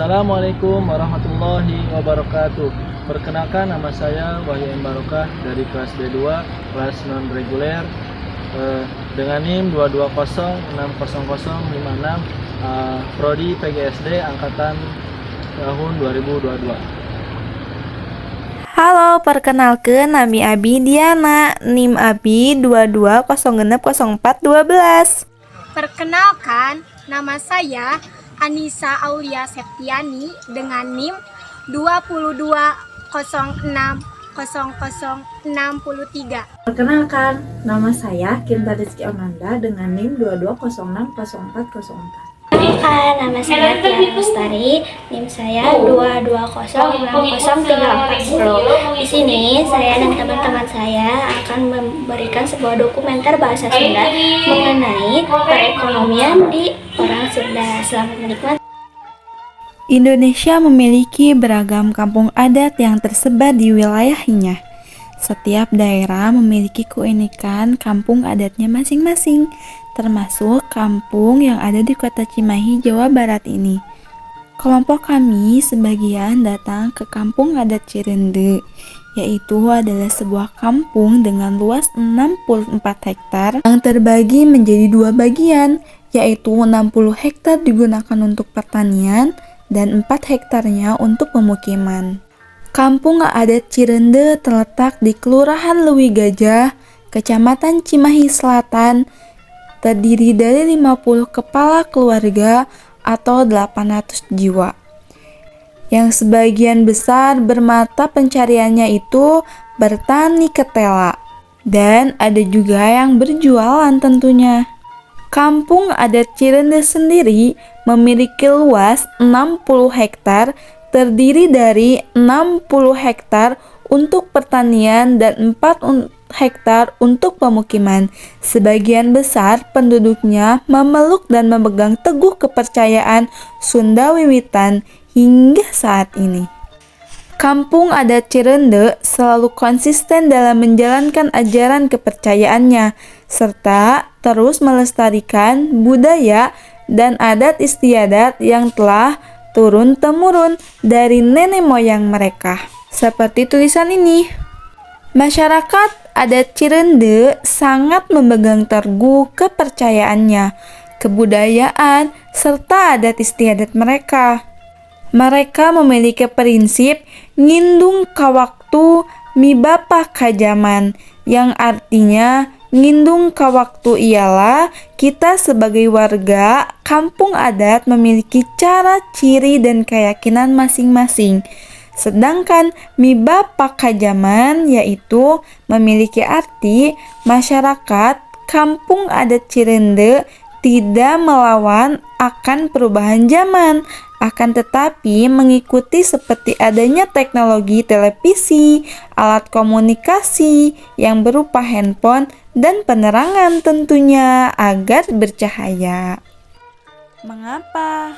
Assalamualaikum warahmatullahi wabarakatuh. Perkenalkan, nama saya Wahyu M. Barokah dari kelas B2, kelas non reguler, dengan NIM 220600056, prodi PGSD angkatan tahun 2022. Halo, perkenalkan nami Abi Diana, NIM Abi 22060412. Perkenalkan, nama saya Anissa Aulia Septiani dengan NIM 220600063. Perkenalkan, nama saya Kinta Rizky Onanda dengan NIM 22060404. Perkenalkan, nama saya Tiara Lestari, NIM saya 220603410. Di sini saya dan teman-teman saya akan memberikan sebuah dokumenter bahasa Sunda mengenai perekonomian di orang Sunda. Selamat menikmati. Indonesia memiliki beragam kampung adat yang tersebar di wilayahnya. Setiap daerah memiliki keunikan kampung adatnya masing-masing, termasuk kampung yang ada di kota Cimahi, Jawa Barat ini. Kelompok kami sebagian datang ke kampung adat Cirende, yaitu adalah sebuah kampung dengan luas 64 hektar yang terbagi menjadi dua bagian, yaitu 60 hektar digunakan untuk pertanian dan 4 hektarnya untuk pemukiman. Kampung adat Cirende terletak di Kelurahan Lewi Gajah, Kecamatan Cimahi Selatan, terdiri dari 50 kepala keluarga atau 800 jiwa. Yang sebagian besar bermata pencariannya itu bertani ketela, dan ada juga yang berjualan tentunya. Kampung adat Cirende sendiri memiliki luas 60 hektar, terdiri dari 60 hektar untuk pertanian dan 4 hektar untuk pemukiman. Sebagian besar penduduknya memeluk dan memegang teguh kepercayaan Sunda Wiwitan hingga saat ini. Kampung adat Cirende selalu konsisten dalam menjalankan ajaran kepercayaannya, serta terus melestarikan budaya dan adat istiadat yang telah turun-temurun dari nenek moyang mereka. Seperti tulisan ini. Masyarakat adat Cirende sangat memegang teguh kepercayaannya, kebudayaan, serta adat istiadat mereka. Mereka memiliki prinsip ngindung ka waktu mibapa ka zaman, yang artinya ngindung ka waktu ialah kita sebagai warga kampung adat memiliki cara, ciri, dan keyakinan masing-masing. Sedangkan mibapa ka zaman yaitu memiliki arti masyarakat kampung adat Cirende tidak melawan akan perubahan zaman, akan tetapi mengikuti seperti adanya teknologi televisi, alat komunikasi yang berupa handphone, dan penerangan tentunya agar bercahaya. Mengapa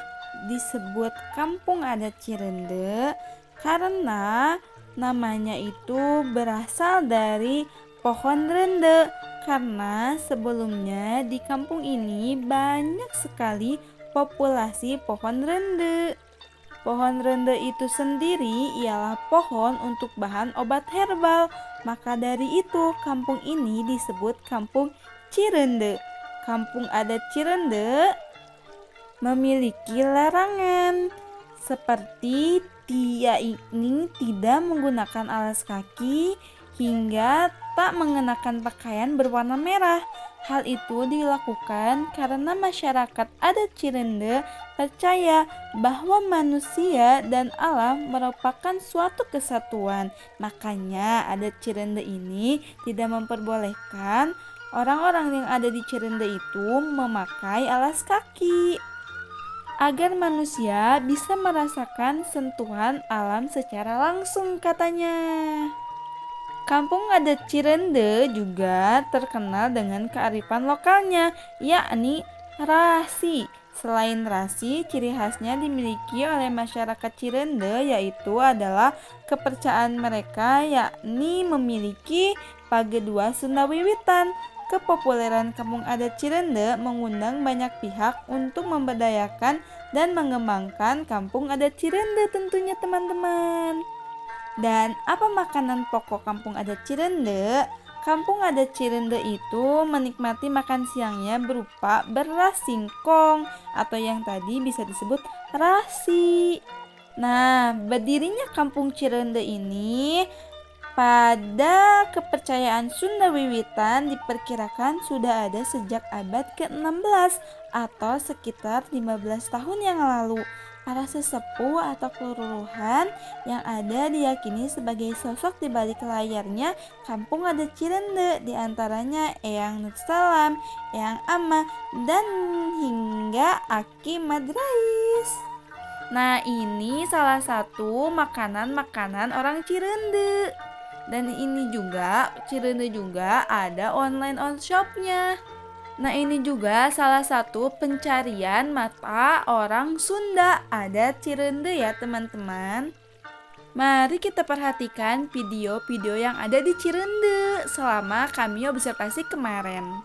disebut kampung adat Cirende? Karena namanya itu berasal dari pohon rende, karena sebelumnya di kampung ini banyak sekali populasi pohon rende. Pohon rende itu sendiri ialah pohon untuk bahan obat herbal. Maka dari itu kampung ini disebut kampung Cirende. Kampung adat Cirende memiliki larangan seperti dia ini tidak menggunakan alas kaki hingga tak mengenakan pakaian berwarna merah. Hal itu dilakukan karena masyarakat adat Cirende percaya bahwa manusia dan alam merupakan suatu kesatuan. Makanya adat Cirende ini tidak memperbolehkan orang-orang yang ada di Cirende itu memakai alas kaki, agar manusia bisa merasakan sentuhan alam secara langsung katanya. Kampung adat Cirende juga terkenal dengan kearifan lokalnya, yakni rasi. Selain rasi, ciri khasnya dimiliki oleh masyarakat Cirende yaitu adalah kepercayaan mereka yakni memiliki pagedua Sunda Wiwitan. Kepopuleran kampung adat Cirende mengundang banyak pihak untuk memberdayakan dan mengembangkan kampung adat Cirende tentunya teman-teman. Dan apa makanan pokok kampung adat Cirende? Kampung adat Cirende itu menikmati makan siangnya berupa beras singkong atau yang tadi bisa disebut rasi. Nah, berdirinya kampung Cirende ini pada kepercayaan Sunda Wiwitan diperkirakan sudah ada sejak abad ke-16 atau sekitar 15 tahun yang lalu. Para sesepuh atau keluluhan yang ada diyakini sebagai sosok di balik layarnya kampung adat Cirende, diantaranya Eyang Nursalam, Eyang Ama, dan hingga Aki Madrais. Nah, ini salah satu makanan-makanan orang Cirende. Dan ini juga, Cirende juga ada online on shopnya. Nah, ini juga salah satu pencarian mata orang Sunda, adat Cirende ya teman-teman. Mari kita perhatikan video-video yang ada di Cirende selama kami observasi kemarin.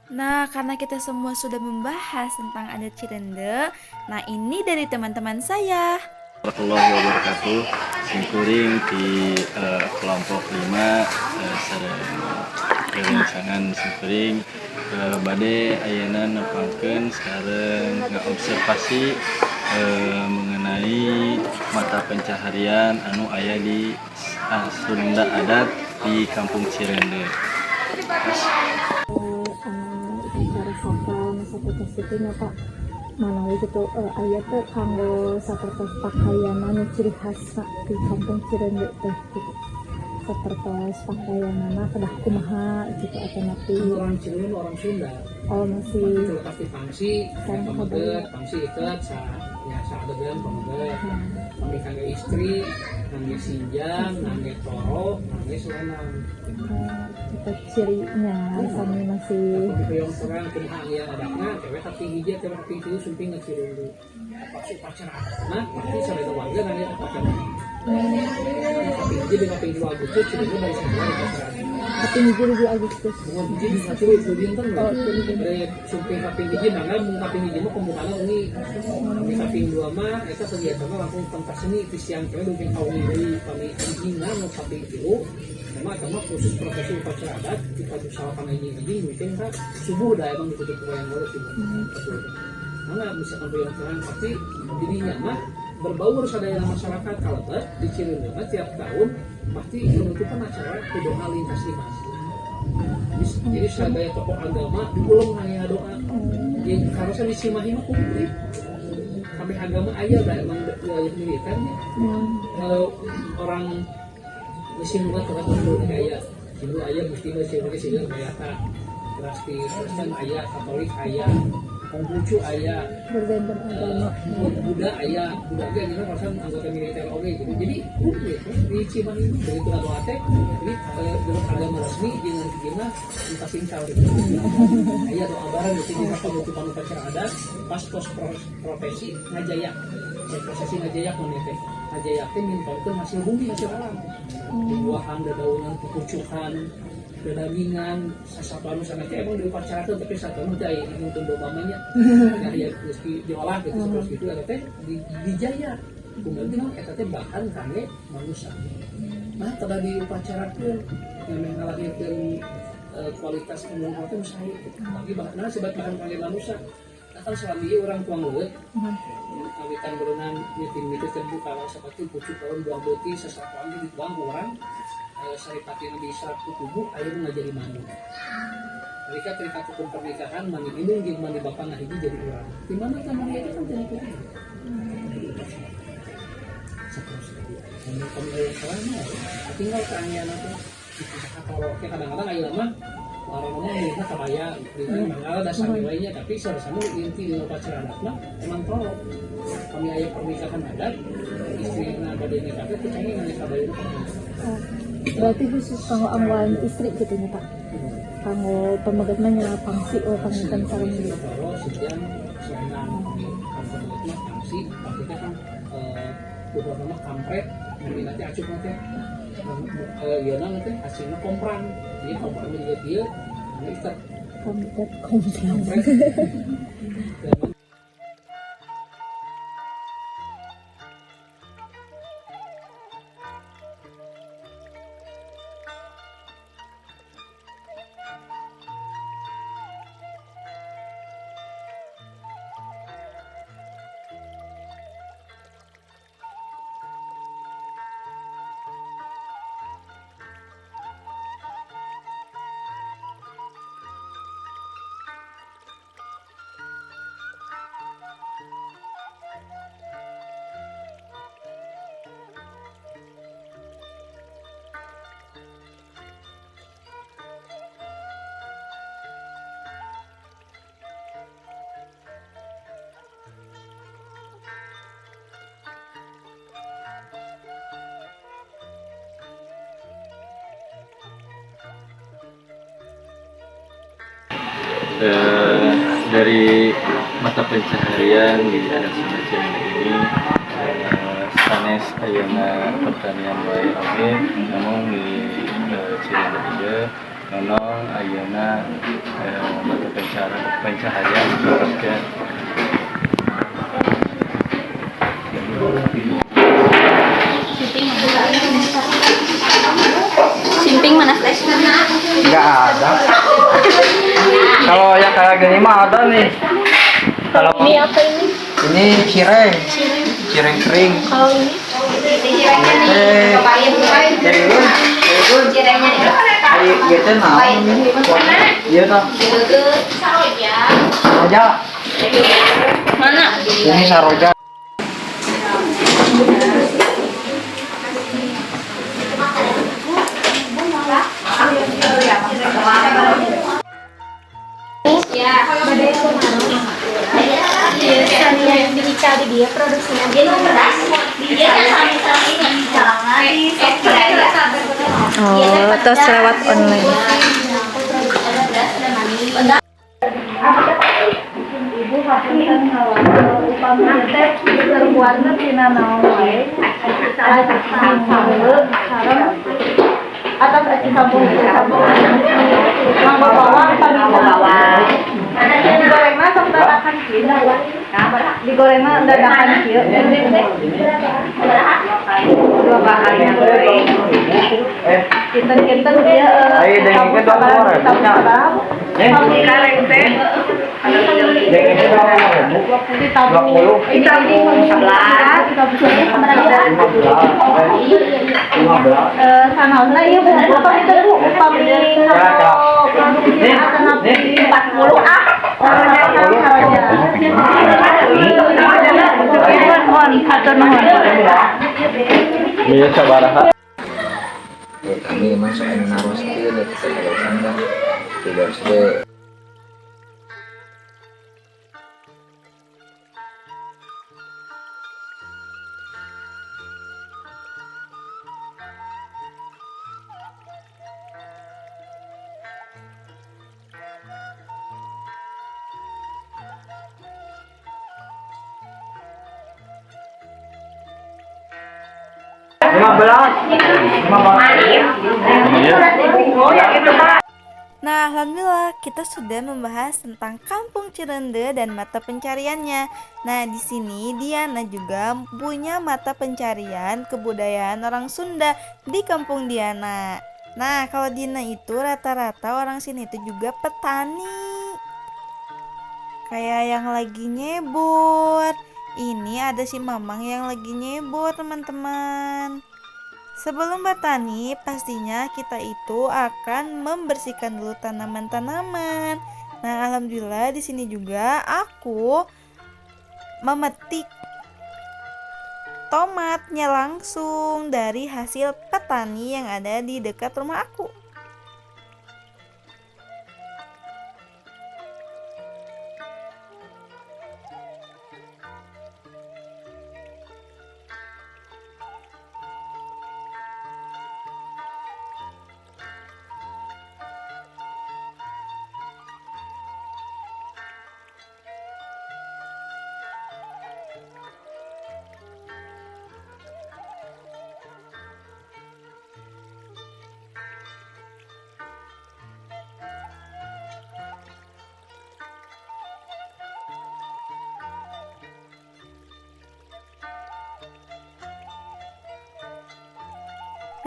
Nah, karena kita semua sudah membahas tentang adat Cirende, nah ini dari teman-teman saya. Warahmatullahi wabarakatuh. Singkuring di kelompok 5 sareng perencanaan singkuring bade ayeuna nepangkeun sareng ngobservasi mengenai mata pencaharian anu aya di Sunda adat di Kampung Cirende. Cara saka sapertos itu Pak manawi gitu aya teh kanggo sapertos pakaian anu ciri khas di Kampung Cirende teh gitu. Sapertos pakaianana kedah kumaha gitu atau nanti orang Cirende orang Sunda. oh masih Itu pasti pangsi, pangsi ikat sa adegan pameget. Kami kangge istri, kangge sinjang, kangge toro, kangge selenang. kita cirinya sami masih Yang serang kumaha aya adakna, cewek tapi hiji, cewek tapi itu sumping ngacirundu. Pas upacara adatna, pasti sabeda warga kangge upacara. Tapi hiji dengan 2 Agustus, Cirende dari sebuah upacara. tapi hiji di Agustus Mau hiji di satu itu dinten loh. Dari sumping kaping hiji, nangga mau kaping hiji mah pembukaan ini. Kami kaping 2 mah, itu kegiatannya langsung pentas seni, siang cewek dukung kaumi dari kami hijina mau kaping 3. Sama khusus prosesi upacara adat, kita usahakan hijing mungkin kan subuh dah emang ditutup wayang golek subuh. Karena misalkan bayang terang pasti dirinya mah berbaur sadaya masyarakat kalebet di Cirende mah tiap tahun pasti menutupan acara doa lintas dinas. Jadi sadaya tokoh agama diulang hanya doa. Jadi kalau saya disimahi mah kumplit. Kami agama ayah dah emang wilayah militernya. Orang mesin juga telah berdua ayah. Hindu ayah mesti mesin sehingga bayata. Kristen ayah, Katolik ayah, Konghucu ayah, berbeda agama Buddha ayah, Buddha juga juga perasaan anggota militer oke gitu. Jadi kumplit di Cimahi itu begitu doa teh. Jadi dalam agama resmi dengan gimana kita singkal gitu. Ayah doa bareng di sini penutupan upacara adat, pas profesi ngajaya. Prosesi ngajaya menete. Ngajaya teh minta itu hasil bumi hasil alam. Buahan, dedaunan, pucukan, dedagingan, sasapanu sangatnya emang di upacara itu tapi satu nanti ayah nonton domanya. Nah ya meski diolah gitu seperti itu ada teh dijaya. Kemudian bilang eta teh bahan kangge manusia. Nah pada di upacara itu yang mengalahirkan kualitas pengumpul itu saya bagi bahannya sebab bahan kangge manusia. Kan selama ini orang tuang leuweut kawitan berenang nyeting itu terbuka seperti pucuk tahun buah beuti sesatuan di tuang orang saripatina bisa tubuh ayeuna jadi manuk. Mereka terikat hukum pernikahan mani indung jeung mani bapa ngahiji jadi urang. Di mana kan mani itu kan jadi urang. Kami aya salahnya tinggal ka anyana teh. Kalau kadang-kadang ayeuna mah orang ngomong ini kebaya, ada dasar nilainya, tapi sama inti di upacara adat mah emang tolong. Kami ayah pernikahan adat, istri pada nikah itu kayaknya nggak kabaya itu. berarti khusus kanggo angguan istri gitu nya Pak kanggo pemegatna nya pangsi pangitan sareng gitu Kalau sejam selenang pemegatnya pangsi, pastinya kan bukan nama kampret, nanti acuh nanti. Iya nanti hasilnya kompran, jadi kompran juga dia, nanti ikat kompret Dari mata pencaharian di adat Sunda Cirende ini sanes ayeuna pertanian bae oge namun di Cirende juga Konon ayeuna mata pencaharian teruskeun. Simping mana teh? Nggak ada. Kalau yang kayak gini mah ada nih. Kalau Ini apa ini? ini cireng kering. Kalau ini? Cirengnya nih. Eh, Papain. Cirengnya nih. Ayo gitu naon ini? Iya toh. Itu saroja. Saroja. Mana? Ini saroja. Ya, biasanya yang digital di dia produksinya dia beras. Dia kan sama-sama ini Oh, terus lewat online. Ibu hasilkan upamina teh terbuatna tina naon wae. Atas aci kampung mangga bawang pagi bawang. Digorengna sok dadakan kieu. Digorengna dadakan kieu. Dua kali goreng. Kinten-kinten dia Ayo dengan kita goreng. Pabrik kaleng teh. Dengan kita Ditabung. Ini 15. Sanausna ieu bumbu apa itu Bu? Upami produksi akan 40 ah. Iya sabaraha. kami masuk naruh sekieu dari sana tidak sudah. Nah, alhamdulillah kita sudah membahas tentang Kampung Cirende dan mata pencariannya. Nah, di sini Diana juga punya mata pencarian kebudayaan orang Sunda di Kampung Diana. Nah, kalau Diana itu rata-rata orang sini itu juga petani. Kayak yang lagi nyebur. Ini ada si Mamang yang lagi nyebur, teman-teman. Sebelum bertani, pastinya kita itu akan membersihkan dulu tanaman-tanaman. Nah, alhamdulillah di sini juga aku memetik tomatnya langsung dari hasil petani yang ada di dekat rumah aku.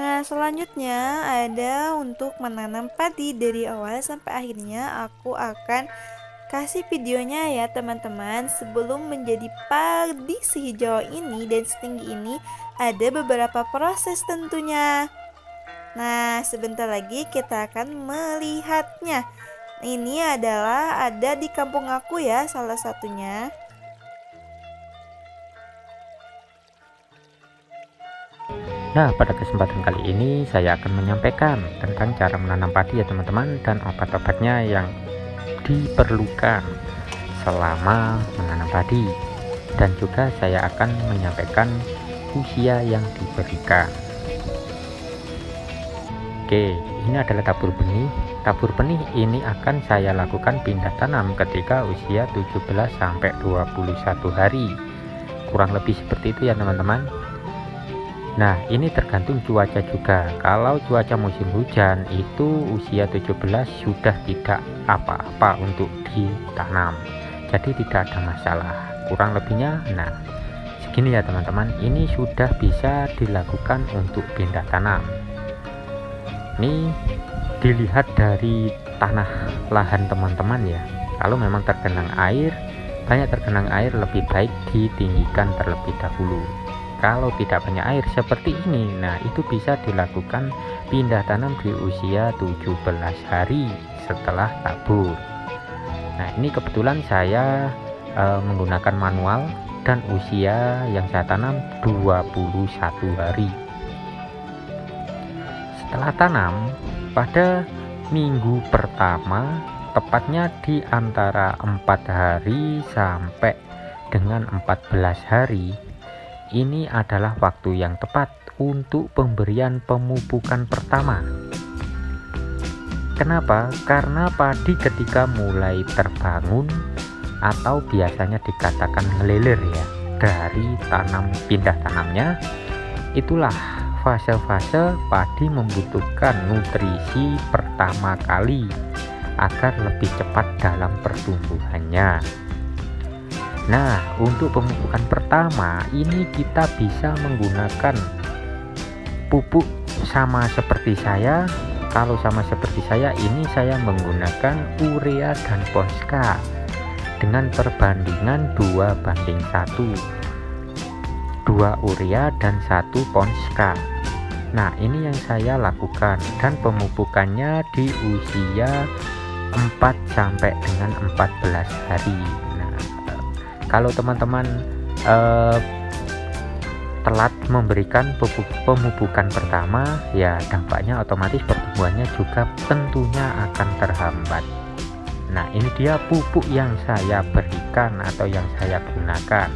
Nah, selanjutnya ada untuk menanam padi dari awal sampai akhirnya aku akan kasih videonya ya teman-teman. Sebelum menjadi padi sehijau ini dan setinggi ini ada beberapa proses tentunya. Nah, sebentar lagi kita akan melihatnya. Ini adalah ada di kampung aku ya salah satunya. Nah, pada kesempatan kali ini saya akan menyampaikan tentang cara menanam padi ya teman-teman, dan obat-obatnya yang diperlukan selama menanam padi, dan juga saya akan menyampaikan usia yang diberikan. Oke, ini adalah tabur benih. Tabur benih ini akan saya lakukan pindah tanam ketika usia 17 sampai 21 hari. Kurang lebih seperti itu ya teman-teman. Nah, ini tergantung cuaca juga. Kalau cuaca musim hujan itu usia 17 sudah tidak apa-apa untuk ditanam. Jadi tidak ada masalah. Kurang lebihnya, nah segini ya teman-teman. Ini sudah bisa dilakukan untuk pindah tanam. Ini dilihat dari tanah lahan teman-teman ya. Kalau memang tergenang air, banyak tergenang air, lebih baik ditinggikan terlebih dahulu. Kalau tidak banyak air seperti ini, nah itu bisa dilakukan pindah tanam di usia 17 hari setelah tabur. Nah, ini kebetulan saya menggunakan manual dan usia yang saya tanam 21 hari. Setelah tanam pada minggu pertama, tepatnya di antara 4 hari sampai dengan 14 hari, ini adalah waktu yang tepat untuk pemberian pemupukan pertama. Kenapa? Karena padi ketika mulai terbangun atau biasanya dikatakan ngeleler ya, dari pindah tanamnya, itulah fase-fase padi membutuhkan nutrisi pertama kali agar lebih cepat dalam pertumbuhannya. Nah, untuk pemupukan pertama ini kita bisa menggunakan pupuk sama seperti saya. Kalau sama seperti saya, ini saya menggunakan urea dan Ponska dengan perbandingan 2:1, 2 urea dan 1 Ponska. Nah, ini yang saya lakukan, dan pemupukannya di usia 4 sampai dengan 14 hari. Kalau teman-teman telat memberikan pemupukan pertama, ya dampaknya otomatis pertumbuhannya juga tentunya akan terhambat. Nah, ini dia pupuk yang saya berikan atau yang saya gunakan.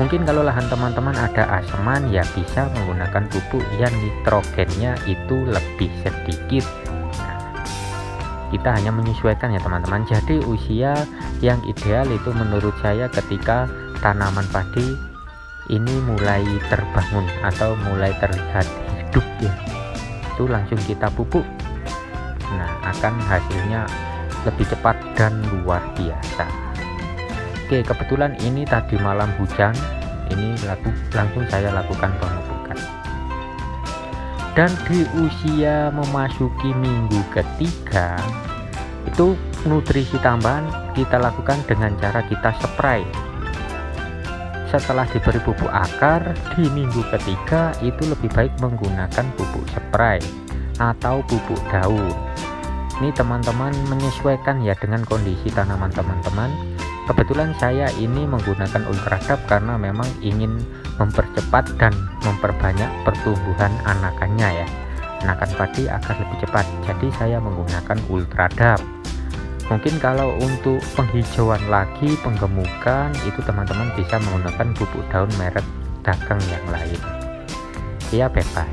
Mungkin kalau lahan teman-teman ada aseman, ya bisa menggunakan pupuk yang nitrogennya itu lebih sedikit. Kita hanya menyesuaikan ya teman-teman. Jadi usia yang ideal itu menurut saya ketika tanaman padi ini mulai terbangun atau mulai terlihat hidup ya, itu langsung kita pupuk. Nah, akan hasilnya lebih cepat dan luar biasa. Oke, kebetulan ini tadi malam hujan, ini langsung saya lakukan pemupukan. Dan di usia memasuki minggu ketiga, itu nutrisi tambahan kita lakukan dengan cara kita spray. Setelah diberi pupuk akar di minggu ketiga, itu lebih baik menggunakan pupuk spray atau pupuk daun. Ini teman-teman menyesuaikan ya dengan kondisi tanaman teman-teman. Kebetulan saya ini menggunakan Ultradap karena memang ingin mempercepat dan memperbanyak pertumbuhan anakannya ya, anakan padi agar lebih cepat. Jadi saya menggunakan Ultradap. Mungkin kalau untuk penghijauan lagi, penggemukan, itu teman-teman bisa menggunakan pupuk daun merek dagang yang lain, ya bebas.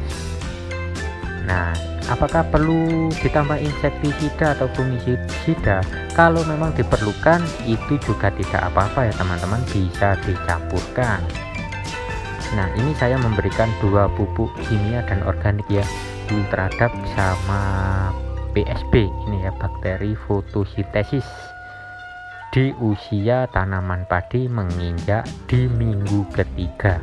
Nah, apakah perlu ditambah insektisida atau fungisida? Kalau memang diperlukan, itu juga tidak apa-apa ya teman-teman, bisa dicampurkan. Nah, ini saya memberikan 2 pupuk kimia dan organik ya, Ultradap sama BSB ini ya, bakteri fotosintesis, di usia tanaman padi menginjak di minggu ketiga.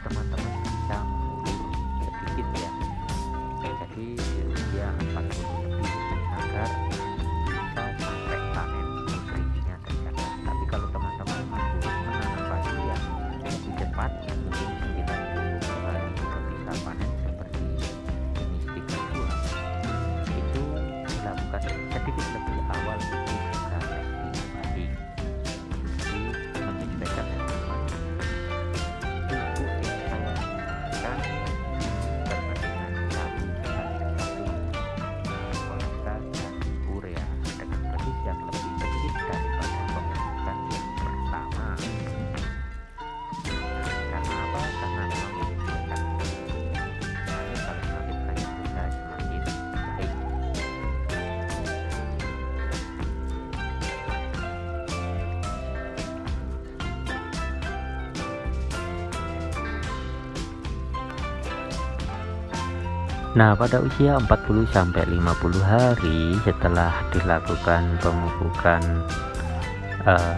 teman-teman bisa mundur sedikit ya, jadi di usia 40 lebih agar bisa sampai panen nutrisinya terjaga. Tapi kalau teman-teman mampu menanam padi yang lebih cepat, mungkin 90 hari sudah bisa panen seperti jenis 32, itu dilakukan sedikit lebih awal itu bisa testing padi. Jadi menyesuaikan ya teman-teman. Pupuk yang saya gunakan perbandingan 1:1 fosfa dan urea dengan dosis yang lebih sedikit daripada pemupukan yang pertama. Karena apa? Karena memang menyesuaikan. Nah, kalau semakin banyak bisa semakin baik. Nah, pada usia 40-50 hari setelah dilakukan pemupukan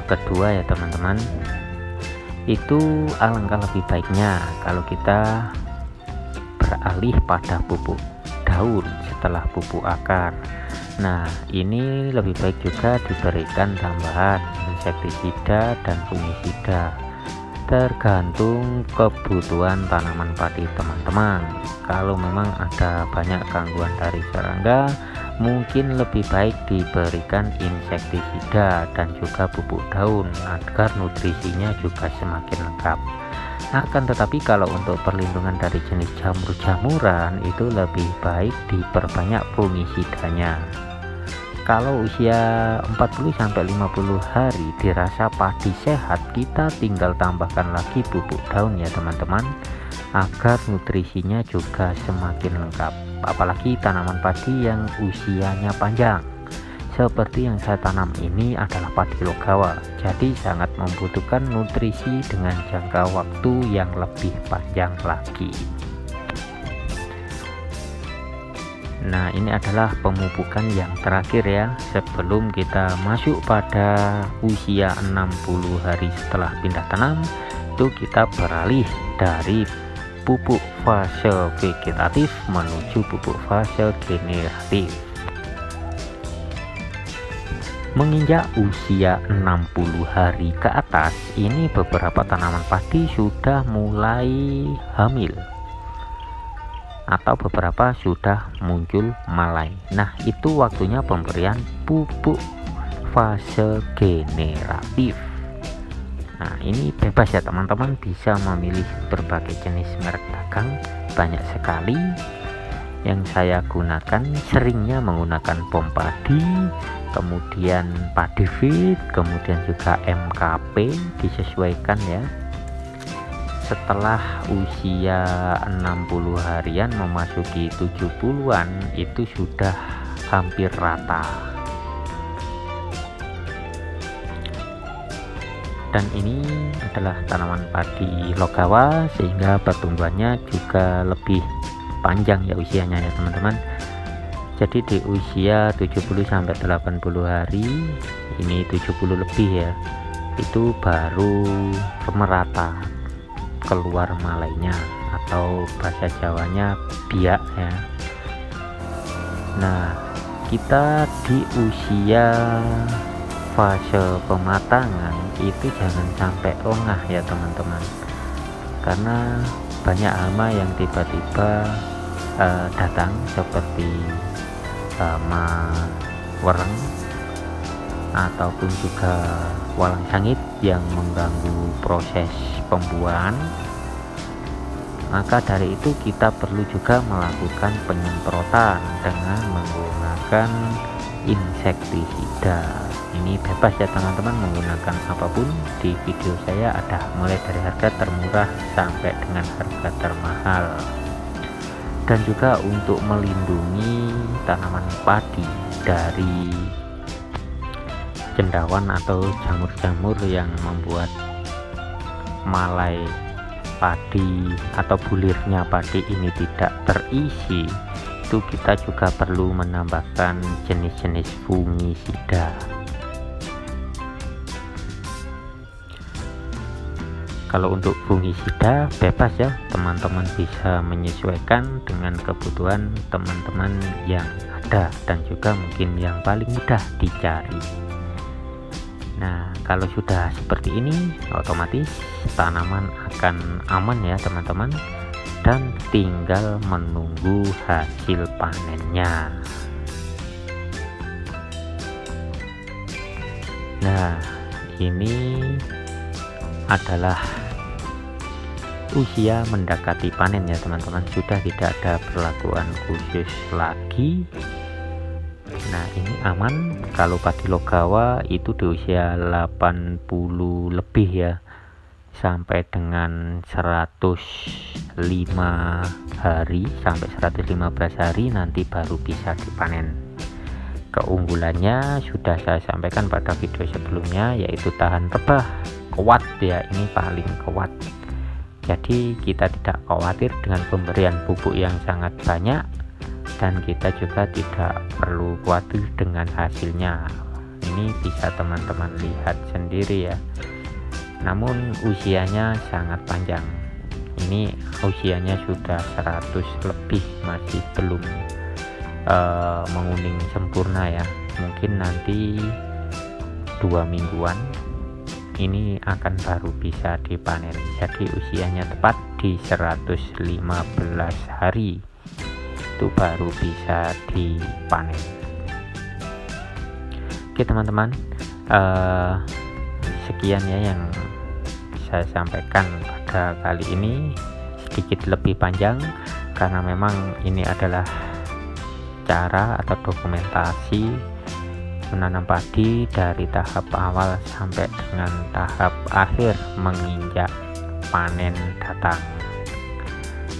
kedua ya teman-teman, itu alangkah lebih baiknya kalau kita beralih pada pupuk daun setelah pupuk akar. Nah, ini lebih baik juga diberikan tambahan insektisida dan fungisida, tergantung kebutuhan tanaman padi teman-teman. Kalau memang ada banyak gangguan dari serangga, mungkin lebih baik diberikan insektisida dan juga pupuk daun agar nutrisinya juga semakin lengkap. Akan tetapi kalau untuk perlindungan dari jenis jamur-jamuran itu lebih baik diperbanyak fungisidanya. Kalau usia 40-50 hari dirasa padi sehat, kita tinggal tambahkan lagi pupuk daun ya teman-teman, agar nutrisinya juga semakin lengkap. Apalagi tanaman padi yang usianya panjang seperti yang saya tanam ini adalah padi logawa, jadi sangat membutuhkan nutrisi dengan jangka waktu yang lebih panjang lagi. Nah, ini adalah pemupukan yang terakhir ya, sebelum kita masuk pada usia 60 hari setelah pindah tanam. Itu kita beralih dari pupuk fase vegetatif menuju pupuk fase generatif. Menginjak usia 60 hari ke atas, ini beberapa tanaman padi sudah mulai hamil atau beberapa sudah muncul malai. Nah, itu waktunya pemberian pupuk fase generatif. Nah, ini bebas ya teman-teman, bisa memilih berbagai jenis merek dagang, banyak sekali. Yang saya gunakan seringnya menggunakan POM Padi, kemudian Padifit, kemudian juga MKP, disesuaikan ya. Setelah usia 60 harian memasuki 70-an itu sudah hampir rata. Dan ini adalah tanaman padi logawa sehingga pertumbuhannya juga lebih panjang ya usianya ya teman-teman. Jadi di usia 70-80 hari, ini 70 lebih ya, itu baru merata keluar malainya atau bahasa Jawanya biak ya. Nah, kita di usia fase pematangan itu jangan sampai lengah ya teman-teman, karena banyak hama yang tiba-tiba datang seperti hama wereng ataupun juga walang sangit yang mengganggu proses pembuahan. Maka dari itu kita perlu juga melakukan penyemprotan dengan menggunakan insektisida. Ini bebas ya teman-teman, menggunakan apapun. Di video saya ada mulai dari harga termurah sampai dengan harga termahal. Dan juga untuk melindungi tanaman padi dari cendawan atau jamur-jamur yang membuat malai padi atau bulirnya padi ini tidak terisi, itu kita juga perlu menambahkan jenis-jenis fungisida. Kalau untuk fungisida bebas ya, teman-teman bisa menyesuaikan dengan kebutuhan teman-teman yang ada dan juga mungkin yang paling mudah dicari. Nah, kalau sudah seperti ini otomatis tanaman akan aman ya teman-teman, dan tinggal menunggu hasil panennya. Nah, ini adalah usia mendekati panen ya teman-teman, sudah tidak ada perlakuan khusus lagi. Nah, ini aman. Kalau padi logawa itu di usia 80 lebih ya, sampai dengan 105 hari sampai 115 hari nanti baru bisa dipanen. Keunggulannya sudah saya sampaikan pada video sebelumnya, yaitu tahan rebah, kuat ya, ini paling kuat. Jadi kita tidak khawatir dengan pemberian pupuk yang sangat banyak, dan kita juga tidak perlu khawatir dengan hasilnya. Ini bisa teman-teman lihat sendiri ya. Namun usianya sangat panjang. Ini usianya sudah 100 lebih, masih belum menguning sempurna ya. Mungkin nanti 2 mingguan ini akan baru bisa dipanen. Jadi usianya tepat di 115 hari itu baru bisa dipanen. Oke teman-teman, sekian ya yang saya sampaikan pada kali ini, sedikit lebih panjang karena memang ini adalah cara atau dokumentasi menanam padi dari tahap awal sampai dengan tahap akhir menginjak panen datang.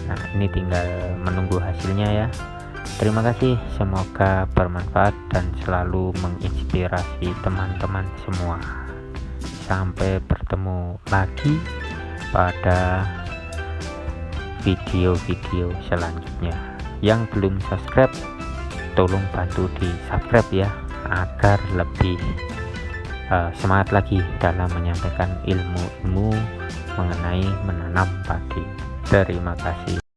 Nah, ini tinggal menunggu hasilnya ya. Terima kasih, semoga bermanfaat dan selalu menginspirasi teman-teman semua. Sampai bertemu lagi pada video-video selanjutnya. Yang belum subscribe, tolong bantu di subscribe ya, agar lebih semangat lagi dalam menyampaikan ilmu-ilmu mengenai menanam padi. Terima kasih.